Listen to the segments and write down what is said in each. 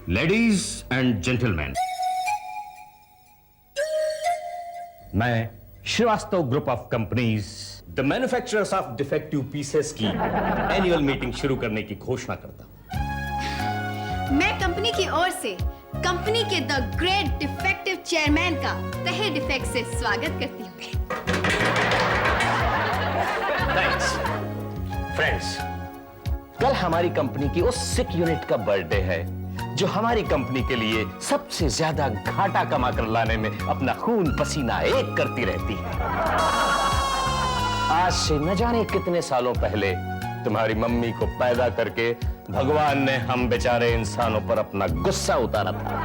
Ladies and gentleman, मैं Shrivastava group of companies the manufacturers of defective pieces की annual meeting शुरू करने की घोषणा करता हूं। मैं कंपनी की ओर से कंपनी के द ग्रेट डिफेक्टिव चेयरमैन का तहे डिफेक्ट से स्वागत करती हूँ। थैंक्स फ्रेंड्स, कल हमारी कंपनी की उस सिक यूनिट का बर्थडे है जो हमारी कंपनी के लिए सबसे ज्यादा घाटा कमा कर लाने में अपना खून पसीना एक करती रहती है। आज से न जाने कितने सालों पहले तुम्हारी मम्मी को पैदा करके भगवान ने हम बेचारे इंसानों पर अपना गुस्सा उतारा था।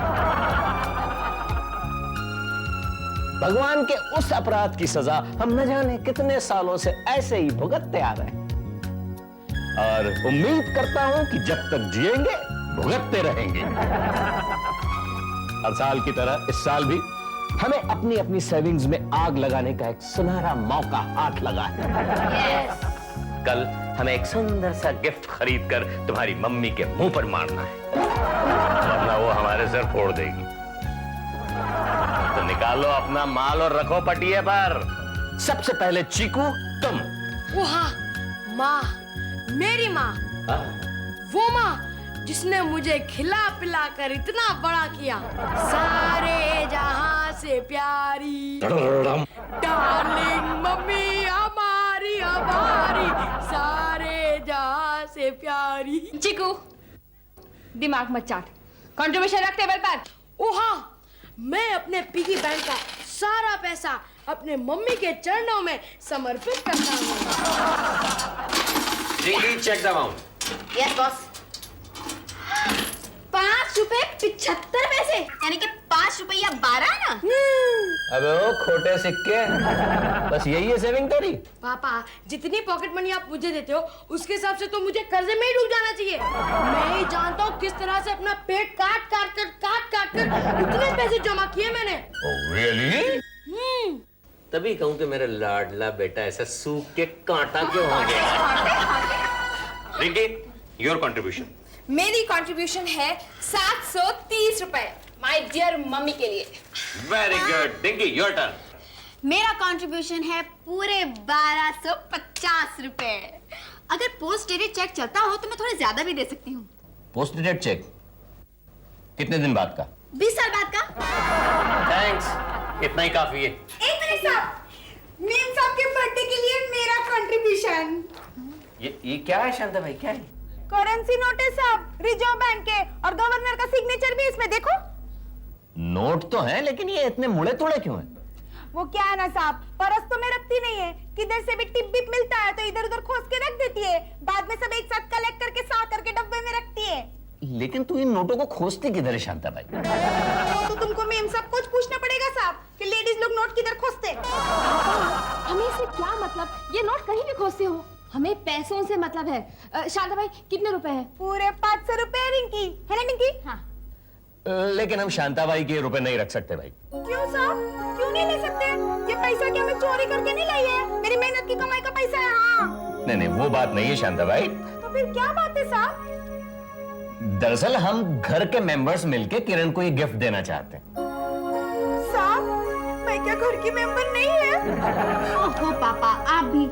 भगवान के उस अपराध की सजा हम न जाने कितने सालों से ऐसे ही भुगतते आ रहे हैं और उम्मीद करता हूं कि जब तक जिएंगे भुगतते रहेंगे। हर साल की तरह इस साल भी हमें अपनी अपनी सेविंग्स में आग लगाने का एक सुनहरा मौका हाथ लगा है। Yes. कल हमें एक सुंदर सा गिफ्ट खरीद कर तुम्हारी मम्मी के मुंह पर मारना है, वरना वो हमारे सर फोड़ देगी। तो निकालो अपना माल और रखो पटिए पर। सबसे पहले चीकू तुम। माँ, मेरी माँ, वो माँ जिसने मुझे खिला पिला कर इतना बड़ा किया, सारे जहां से प्यारी डार्लिंग मम्मी हमारी हमारी, सारे जहां से प्यारी। चिकू, दिमाग मत चाट, कंट्रीब्यूशन रख टेबल पर। ओहा, मैं अपने पिगी बैंक का सारा पैसा अपने मम्मी के चरणों में समर्पित करता हूँ। Check the amount. Yes boss. 5 रुपए 75 पैसे, यानी कि 5 रुपया 12 ना। अबे ओ खोटे सिक्के, बस यही है सेविंग तेरी? पापा, जितनी पॉकेट मनी आप मुझे देते हो उसके हिसाब से तो मुझे कर्जे में ही डूब जाना चाहिए। मैं ही जानता हूँ किस तरह से अपना पेट काट काट कर इतने पैसे जमा किए मैंने। Oh, really? तभी कहूँ कि मेरा लाडला बेटा ऐसा सूख के कांटा क्यों हो गया। Rinki, your contribution. मेरी कंट्रीब्यूशन है 730 रुपए माय डियर मम्मी के लिए। Very good. Rinki, your turn. मेरा कंट्रीब्यूशन है पूरे 1250 रुपए। अगर पोस्ट डेटेड चेक चलता हो तो मैं थोड़े ज्यादा भी दे सकती हूँ। पोस्ट डेटेड चेक कितने दिन बाद का? 20 साल बाद का। थैंक्स, इतना ही काफी है। एक मिनट साहब, मेम साहब के बर्थडे के लिए मेरा कंट्रीब्यूशन। ये क्या है शांता भाई, क्या है? करेंसी नोट है साहब, रिजर्व बैंक के, और गवर्नर का सिग्नेचर भी इसमें देखो। नोट तो है, लेकिन ये इतने मुड़े तोड़े क्यों हैं? वो क्या है ना साहब, परस तो मैं रखती नहीं है, किधर से भी टिप बिप मिलता है तो इधर उधर खोस के रख देती है, बाद में सब एक साथ कलेक्ट करके साफ करके डब्बे में रखती है। लेकिन तू इन नोटों को खोजती किधर है शांता भाई? वो तो तुमको मेम साहब कुछ पूछना पड़ेगा साहब कि लेडीज लोग नोट किधर खोजते। हमें इससे क्या मतलब? ये नोट कहीं भी खोजते हो, हमें पैसों से मतलब है। शांता भाई, कितने रुपए हैं? पूरे 500 रुपए रिंकी, है ना रिंकी? हाँ। लेकिन हम शांता भाई के रुपए नहीं रख सकते भाई। क्यों साहब, क्यों नहीं ले सकते? ये पैसा क्या मैं चोरी करके नहीं लाई है, मेरी मेहनत की कमाई का पैसा है। हाँ, नहीं, वो बात नहीं है शांता भाई। तो फिर क्या बात है साहब? दरअसल हम घर के मेंबर्स मिलके किरण को ये गिफ्ट देना चाहते हैं। साहब, मैं क्या घर की मेंबर नहीं है? ओहो पापा, आप भी।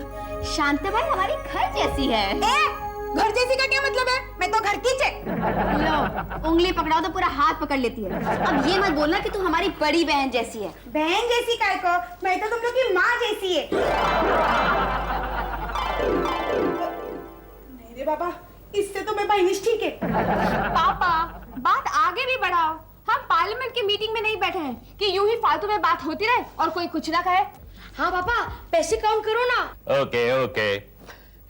शांता भाई हमारी घर जैसी है। घर जैसी का क्या मतलब है? मैं तो घर की चेक। लो, उंगली पकड़ाओ तो पूरा हाथ पकड़ लेती है। अब ये मत बोलना कि तू हमारी बड़ी बहन जैसी है। बहन जैसी काय को? मैं तो तुम लोग की माँ जैसी है। नहीं रे बाबा, इससे तो मैं बहनिश ठीक है। पापा, बात आगे भी बढ़ाओ। हम पार्लियामेंट की मीटिंग में नहीं बैठे हैं कि यूं ही फालतू में बात होती रहे और कोई कुछ ना कहे। हाँ पापा, पैसे काउंट करो ना। ओके।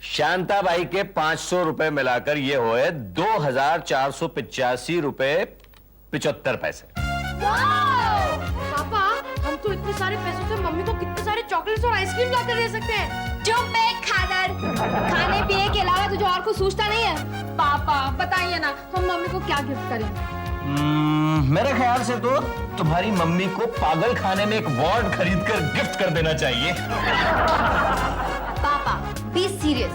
शांता भाई के 500 रुपए मिलाकर ये हुए 2485 रुपए 75 पैसे। पापा, हम तो इतने सारे पैसों से मम्मी को कितने सारे चॉकलेट्स और आइसक्रीम लाकर दे सकते हैं। चुप बे खादर, खाने पीने के अलावा तुझे और कुछ सूझता नहीं है? पापा बताइए ना, हम मम्मी को क्या गिफ्ट करें? मेरे ख्याल से तो तुम्हारी मम्मी को पागल खाने में एक वार्ड खरीद कर गिफ्ट कर देना चाहिए। पापा, बी सीरियस।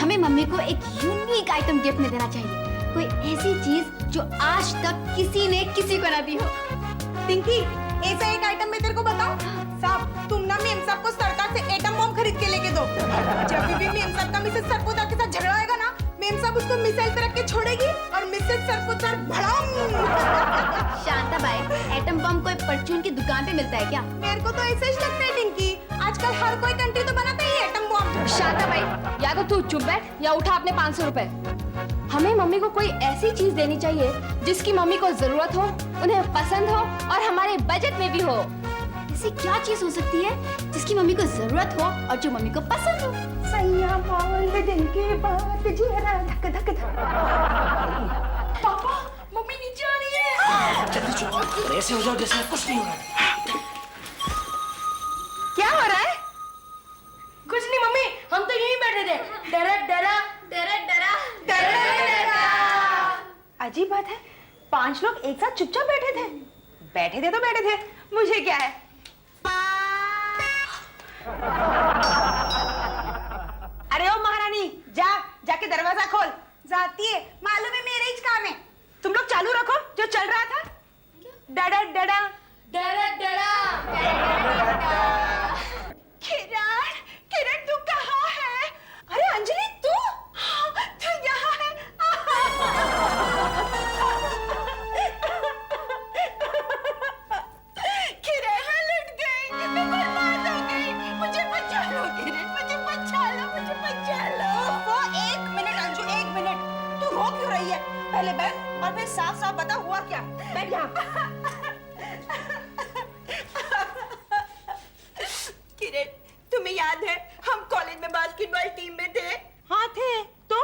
हमें मम्मी को एक यूनिक आइटम गिफ्ट में देना चाहिए कोई ऐसी चीज जो आज तक किसी ने किसी को ना दी हो। पिंकी, ऐसा एक आइटम मैं तेरे को बताऊं? साहब, तुम ना मेम साहब को सरकार से एटम बम खरीद के लेके दो। जब भी मेम साहब का मिसेस सरपोतदार के साथ झगड़ा होगा ना, मेम साहब उसको मिसाइल पे रख के छोड़ेगी और मिसेस सरपोतदार भड़ाम। शांता बाई, एटम बम कोई परचून की दुकान पे मिलता है क्या? मेरे को तो ऐसा ही लगता है टिंकी, आजकल हर कोई कंट्री तो बनाता ही है एटम बम। शांता भाई, या तो तू चुप बैठ या उठा अपने 500 रुपए। हमें मम्मी को कोई ऐसी चीज देनी चाहिए जिसकी मम्मी को जरूरत हो, उन्हें पसंद हो और हमारे बजट में भी हो। ऐसी क्या चीज हो सकती है जिसकी मम्मी को जरूरत हो और जो मम्मी को पसंद हो? सैया बोल दिल की बात जरा धक धक धक। पापा, मम्मी नीचे आ रही है। जल्दी चलो, ऐसे हो जाओ जैसे कुछ नहीं हो रहा। क्या हो रहा है? कुछ नहीं मम्मी, हम तो यहीं बैठे थे। डरा डरा डरा डरा डरा डरा। अजीब बात है, 5 लोग एक साथ चुपचाप बैठे थे। बैठे थे तो बैठे थे, मुझे क्या है? अरे ओ महारानी, जाके दरवाजा खोल। जाती है, मालूम है मेरा ही काम है। तुम लोग चालू रखो जो चल रहा था। डरा डरा डरा डरा। किरण, किरण तू कहाँ है? अरे अंजलि तू? तू यहाँ है? किरण मैं लुट गई, मैं बर्बाद हो गई। मुझे बचा लो किरण, मुझे बचा लो, मुझे बचा लो। वो 1 मिनट अंजू, 1 मिनट। तू रो क्यों रही है? पहले बैठ और फिर साफ साफ बता हुआ क्या। बैठ यहाँ। किरण, तुम्हें याद है हम कॉलेज में बास्केटबॉल टीम में थे? हाँ थे। तो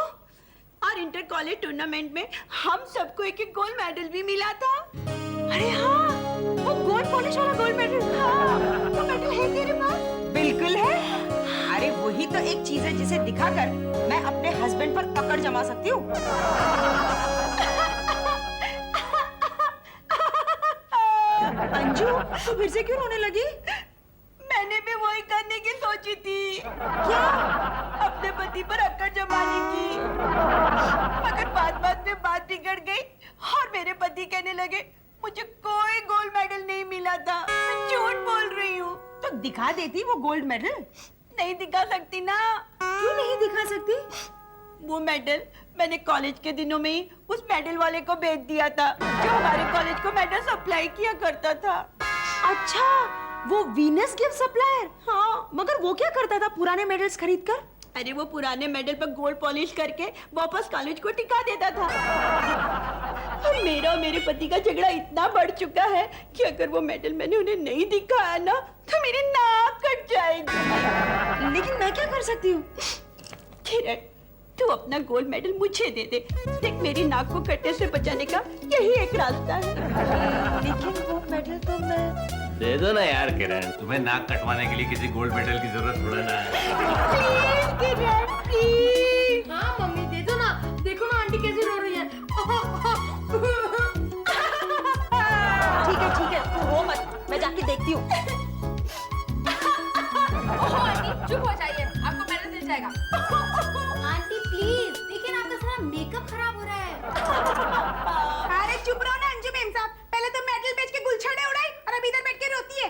और इंटर कॉलेज टूर्नामेंट में हम सबको एक गोल्ड मेडल भी मिला था। अरे हाँ, वो गोल्ड पॉलिश वाला गोल्ड मेडल। हाँ, वो मेडल है तेरे पास? बिल्कुल है। अरे वही तो एक चीज है जिसे दिखाकर मैं अपने हस्बैंड पर अकड़ जमा सकती हूँ। अंजू, तू फिर से क्यों रोने लगी? मैंने भी वही करने की सोची थी। क्या? अपने पति पर अकड़ जमाने की। मगर बात में बात बिगड़ गई और मेरे पति कहने लगे मुझे कोई गोल्ड मेडल नहीं मिला था, मैं झूठ बोल रही हूँ। तो दिखा देती वो गोल्ड मेडल। नहीं दिखा सकती ना। क्यों नहीं दिखा सकती? वो मेडल मैंने कॉलेज के दिनों में ही उस मेडल वाले को बेच दिया था जो हमारे कॉलेज को मेडल सप्लाई किया करता था। अच्छा, वो वीनस गिफ्ट सप्लायर। हाँ, मगर वो क्या करता था पुराने मेडल्स खरीद कर? अरे वो पुराने मेडल पर गोल्ड पॉलिश करके वापस कॉलेज को टिका देता था। और मेरा और मेरे पति का झगड़ा इतना बढ़ चुका है कि अगर वो मेडल मैंने उन्हें नहीं दिखाया ना तो मेरी नाक कट जाएगी। लेकिन मैं क्या कर सकती हूँ? किरण, तू अपना गोल्ड मेडल मुझे दे दे। देख, मेरी नाक को कटने से बचाने का यही एक रास्ता है। लेकिन वो मेडल तो मैं दे दो ना यार किरण। तुम्हें नाक कटवाने के लिए किसी गोल्ड मेडल की जरूरत थोड़ा ना है। Please Kiran, please. हाँ मम्मी, दे दो ना। देखो ना आंटी कैसे रो रही है। ठीक है, तू रो मत, मैं जाके देखती हूँ। ओहो आंटी, चुप हो जाइए, आपको मेडल मिल जाएगा। आंटी प्लीज, देखिए ना आपका सारा मेकअप खराब हो रहा है। अरे चुप रहो ना अंजू मेम साहब, पहले तो मेडल बेच के गुलछड़े उड़ाई और अब इधर बैठ के रोती है।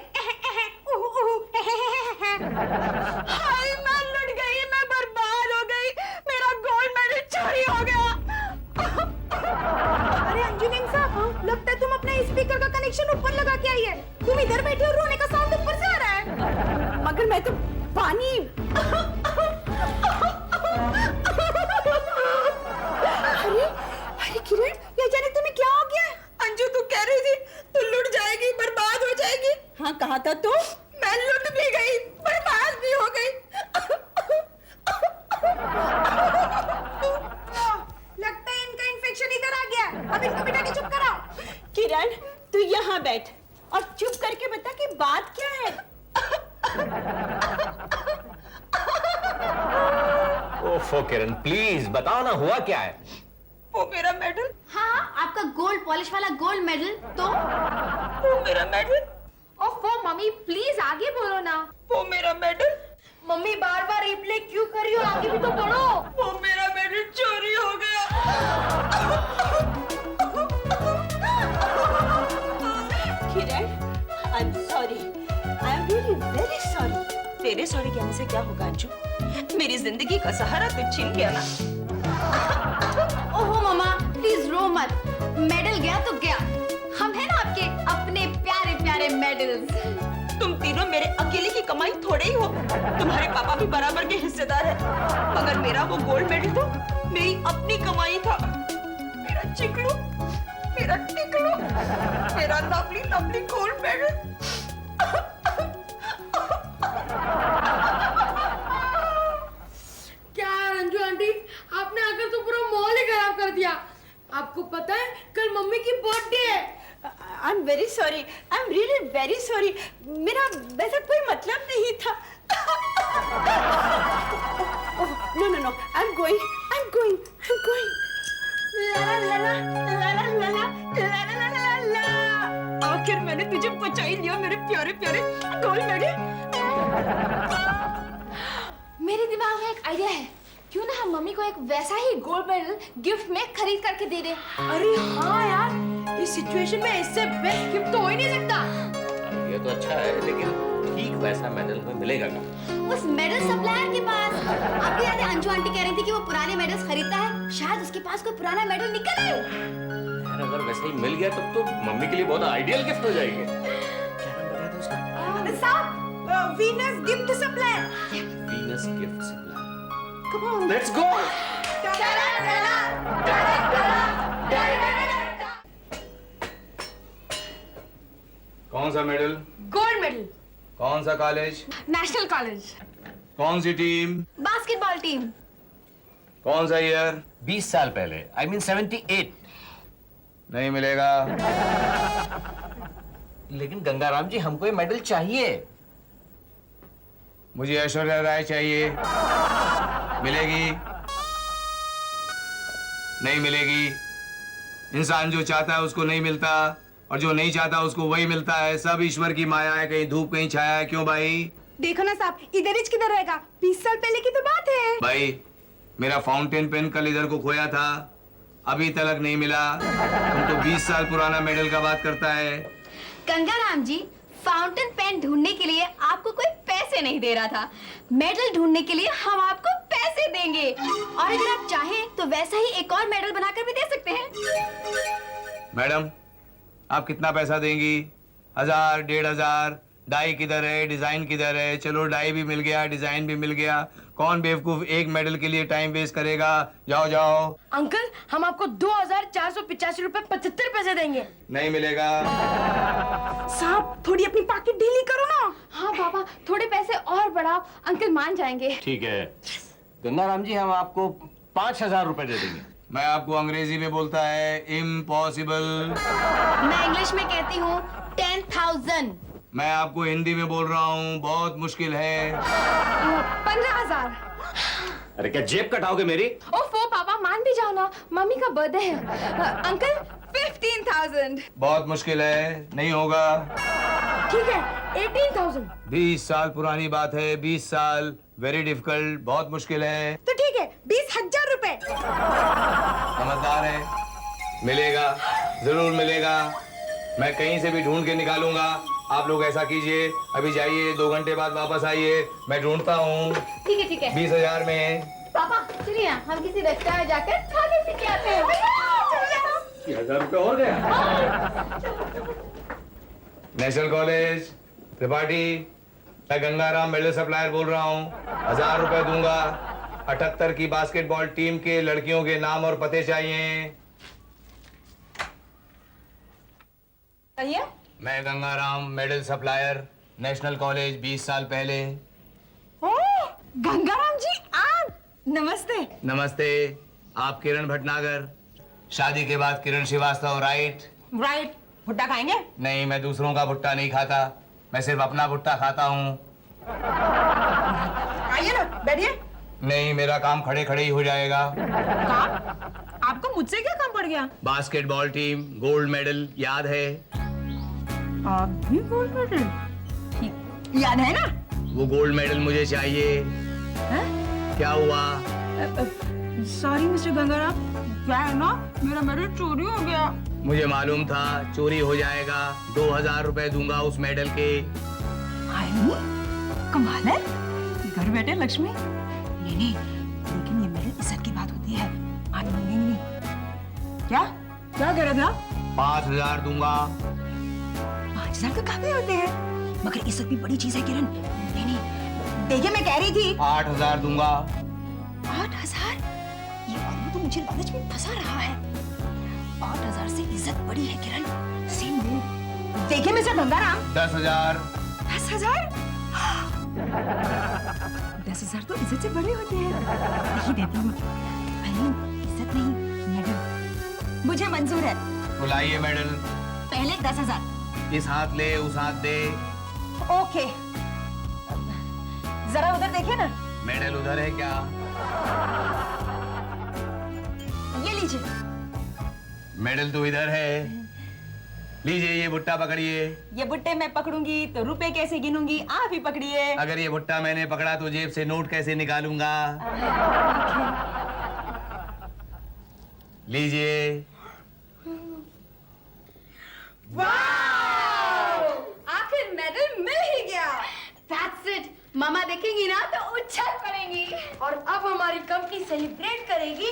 हाय, मैं लुट गई, मैं बर्बाद हो गई, मेरा गोल्ड मेडल चोरी हो गया। अरे अंजू मेम साहब, लगता है तुम अपने स्पीकर का कनेक्शन ऊपर लगा के आई है। तुम इधर बैठी हो, रोने का साउंड ऊपर से आ रहा है। मगर मैं तो पानी। अरे किरण, ये जाने तुम्हें क्या हो गया? अंजू, तू कह रही थी तू लुट जाएगी, बर्बाद हो जाएगी। हाँ, कहा था तू। मैं लुट भी गई, बर्बाद भी हो गई। लगता है इनका इन्फेक्शन इधर आ गया। अब इनको बिठा के चुप कराओ। किरण, तू यहाँ बैठ और चुप करके बता कि बात क्या है। ओफो किरण, प्लीज बताओ ना, हुआ क्या है? वो मेरा मेडल। हाँ, आपका गोल्ड पॉलिश वाला गोल्ड मेडल। तो वो मेरा मेडल। ओफो मम्मी, प्लीज आगे बोलो ना। वो मेरा मेडल। मम्मी बार बार रिप्ले क्यों कर रही हो? आगे भी तो पढ़ो। वो मेरा मेडल चोरी हो गया। तेरे सॉरी कहने से क्या होगा अंजू? मेरी जिंदगी का सहारा तो छीन गया ना। ओहो मामा प्लीज रो मत, मेडल गया तो गया, हम है ना आपके अपने प्यारे प्यारे मेडल्स। तुम तीनों मेरे अकेले की कमाई थोड़े ही हो, तुम्हारे पापा भी बराबर के हिस्सेदार है। मगर मेरा वो गोल्ड मेडल तो मेरी अपनी कमाई था। मेरा चिकलू, मेरा टिकलू, मेरा लवली लवली गोल्ड मेडल। क्या रंजू आंटी, आपने आकर तो पूरा माहौल ही खराब कर दिया। आपको पता है कल मम्मी की बर्थडे है। I am very sorry, I am really very sorry. मेरा वैसा कोई मतलब नहीं था। No no no, I am going, I am going, I am going. ला ला ला ला ला ला ला ला ला ला। आखिर मैंने तुझे बचा ही लिया मेरे प्यारे प्यारे गोल्ड मेडल। मेरे दिमाग में एक आइडिया है, क्यों ना हम मम्मी को एक वैसा ही गोल्ड मेडल गिफ्ट में खरीद करके दे दें। अरे हाँ यार, इस सिचुएशन में इससे बेस्ट गिफ्ट तो हो ही नहीं सकता। ये तो अच्छा है, लेकिन ठीक वैसा मेडल हमें मिलेगा कहाँ? उस मेडल सप्लायर के पास। आपको याद है अंजू आंटी कह रही थी कि वो पुराने मेडल्स खरीदता है, शायद उसके पास कोई पुराना मेडल निकल आए। यार अगर वैसे ही मिल गया तब तो मम्मी के लिए बहुत आइडियल गिफ्ट हो जाएगी। क्या नाम बताया था उसका? साहब, Venus gift supplier. Venus gift supply. Come on. Let's go. कौन सा मेडल? Gold medal. कौन सा कॉलेज? National college. कौन सी टीम? Basketball team. कौन सा ईयर? 20 साल पहले, I mean 78। नहीं मिलेगा। लेकिन गंगाराम जी हमको ये मेडल चाहिए। मुझे ऐश्वर्या राय चाहिए। मिलेगी? नहीं मिलेगी। इंसान जो चाहता है उसको नहीं मिलता, और जो नहीं चाहता उसको वही मिलता है। सब ईश्वर की माया है, कहीं धूप कहीं छाया है। क्यों भाई? देखो ना साहब, इधर ही किधर रहेगा? 20 साल पहले की तो बात है। भाई मेरा फाउंटेन पेन कल इधर को खोया था, अभी तक नहीं मिला। तुम तो 20 साल पुराना मेडल का बात करता है। गंगाराम जी, फाउंटेन पेन ढूंढने के लिए आपको कोई पैसे नहीं दे रहा था, मेडल ढूंढने के लिए हम आपको पैसे देंगे, और अगर आप चाहें तो वैसा ही एक और मेडल बनाकर भी दे सकते हैं। मैडम आप कितना पैसा देंगी? 1000, 1500? डाई किधर है, डिजाइन किधर है? चलो डाई भी मिल गया, डिजाइन भी मिल गया। कौन बेवकूफ एक मेडल के लिए टाइम वेस्ट करेगा? जाओ जाओ। अंकल, हम आपको 2485 रुपए 75 पैसे देंगे। नहीं मिलेगा। साहब थोड़ी अपनी पॉकेट ढीली करो ना। हाँ पापा, थोड़े पैसे और बढ़ाओ, अंकल मान जाएंगे। ठीक है गंगाराम जी, हम आपको 5000 रुपए दे देंगे। मैं आपको अंग्रेजी में बोलता है इम्पॉसिबल। मैं इंग्लिश में कहती हूँ 10,000। मैं आपको हिंदी में बोल रहा हूँ, बहुत मुश्किल है। 15,000। अरे क्या जेब कटाओगे मेरी? ओफो पापा, मान भी जाओ ना, मम्मी का बर्थडे है। अंकल 15,000। बहुत मुश्किल है, नहीं होगा। ठीक है 18,000। 20 साल पुरानी बात है, 20 साल, वेरी डिफिकल्ट, बहुत मुश्किल है। तो ठीक है 20,000 रुपए। समझदार है, मिलेगा, जरूर मिलेगा। मैं कहीं से भी ढूंढ के निकालूंगा। आप लोग ऐसा कीजिए, अभी जाइए, 2 घंटे बाद वापस आइए, मैं ढूंढता हूँ। ठीक है ठीक है। 20,000 में। पापा चलिए ना, हम किसी रेस्टोरेंट में जाकर खाने पी के आते हैं। 1000 रुपये और गया। नेशनल कॉलेज त्रिपाठी, मैं गंगाराम मेडल सप्लायर बोल रहा हूँ। 1000 रुपए दूंगा। 78 की बास्केटबॉल टीम के लड़कियों के नाम और पते चाहिए। कहिए। मैं Gangaram medal supplier, national college, 20 साल पहले। ओ गंगाराम जी आप, नमस्ते। नमस्ते। आप किरण भटनागर, शादी के बाद किरण श्रीवास्तव, राइट? राइट। भुट्टा खाएंगे? नहीं, मैं दूसरों का भुट्टा नहीं खाता, मैं सिर्फ अपना भुट्टा खाता हूँ। आइए ना, बैठिए। नहीं, मेरा काम खड़े खड़े ही हो जाएगा। काम? आपको मुझसे क्या काम पड़ गया? बास्केटबॉल टीम, गोल्ड मेडल, याद है? आप भी गोल्ड मेडल? ठीक, याद है ना? वो गोल्ड मेडल मुझे चाहिए। है? क्या हुआ? सॉरी मिस्टर गंगाराम, क्या है ना, मेरा मेडल चोरी हो गया। मुझे मालूम था चोरी हो जाएगा। 2000 रुपए दूंगा उस मेडल के। कमाल है, घर बैठे लक्ष्मी। नहीं, लेकिन ये मेरे इज्जत की बात होती है, आज मांगेंगे नहीं। क्या क्या कह रहा था? 5,000 दूंगा। 5,000 तो काफी होते हैं, मगर इज्जत भी बड़ी चीज है किरण। नहीं, देखिए मैं कह रही थी 8,000 दूंगा। 8,000? ये आदमी तो मुझे लालच में फंसा रहा है। 8,000 से इज्जत बड़ी है किरण। Same move. देखिए मिस्टर गंगाराम। 10,000। 10,000? 10,000 तो इज्जत से बड़े होते हैं। नहीं देती हूँ। भाई इज्जत नहीं, मेडल मुझे मंजूर है। बुलाइए मेडल। पहले 10,000। इस हाथ ले, उस हाथ दे। ओके, जरा उधर देखिए ना। मेडल उधर है क्या? ये लीजिए। मेडल तो इधर है। लीजिए ये भुट्टा पकड़िए। ये बुट्टे मैं पकड़ूंगी तो रुपए कैसे गिनूंगी? आप ही पकड़िए। अगर ये भुट्टा मैंने पकड़ा तो जेब से नोट कैसे निकालूंगा? लीजिए। आखिर मेडल मिल ही गया। That's it. मामा देखेंगी ना तो उछल पड़ेंगी। और अब हमारी कंपनी सेलिब्रेट करेगी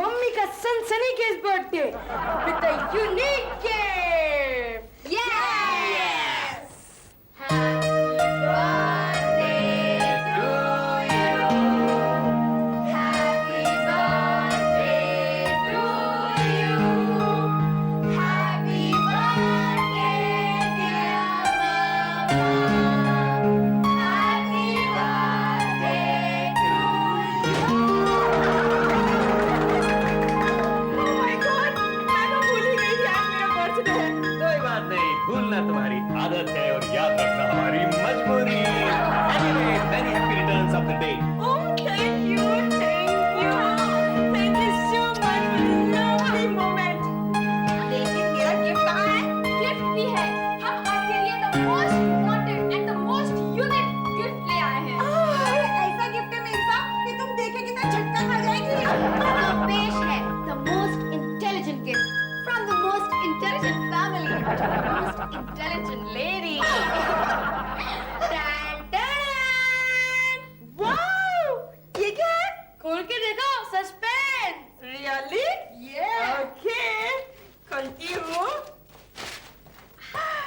मम्मी का सनसनीखेज birthday with a unique gift. Yes! Happy birthday to you. Happy birthday to you. Happy birthday, dear Mama. Happy birthday to you. Oh my God, मैं तो भूल ही गई थी आज मेरा बर्थडे है। कोई बात नहीं, भूलना तुम्हारी आदत है और याद रखना हमारी मजबूरी। Anyway, many happy returns of the day. Oh, thank you so much for this lovely moment. लेकिन मेरा गिफ्ट कहाँ है? गिफ्ट भी है। हम आपके लिए the most wanted and the most unique gift ले आए हैं। ऐसा गिफ्ट है मेरे पास कि तुम देखे कितना झटका खा जाएगी। अब पेश है the most intelligent gift from the most intelligent family to the most intelligent lady. Tan, tan. Wow, ये क्या है? खोल के देखो, सस्पेंस। Really? Yeah. Okay, खोलती हूँ। हाँ?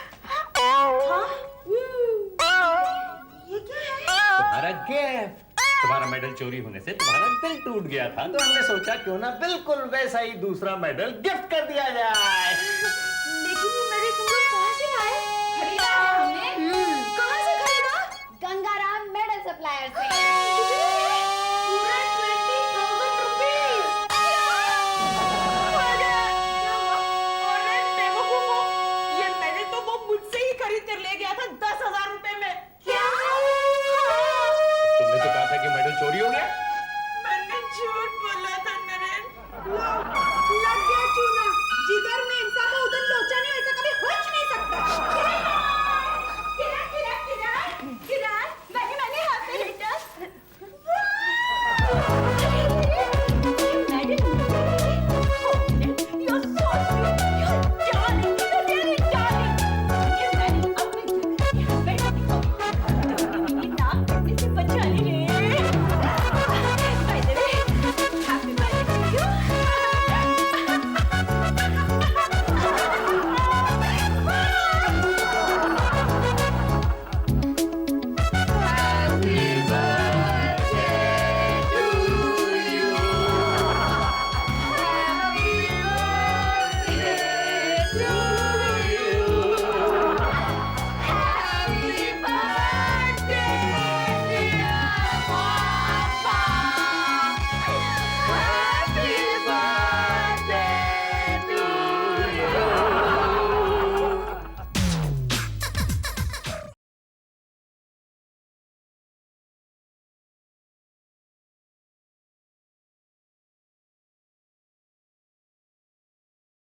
ये क्या है? तुम्हारा गिफ्ट। तुम्हारा मेडल चोरी होने से तुम्हारा दिल टूट गया था, तो हमने सोचा क्यों ना बिल्कुल वैसा ही दूसरा मेडल गिफ्ट कर दिया जाए।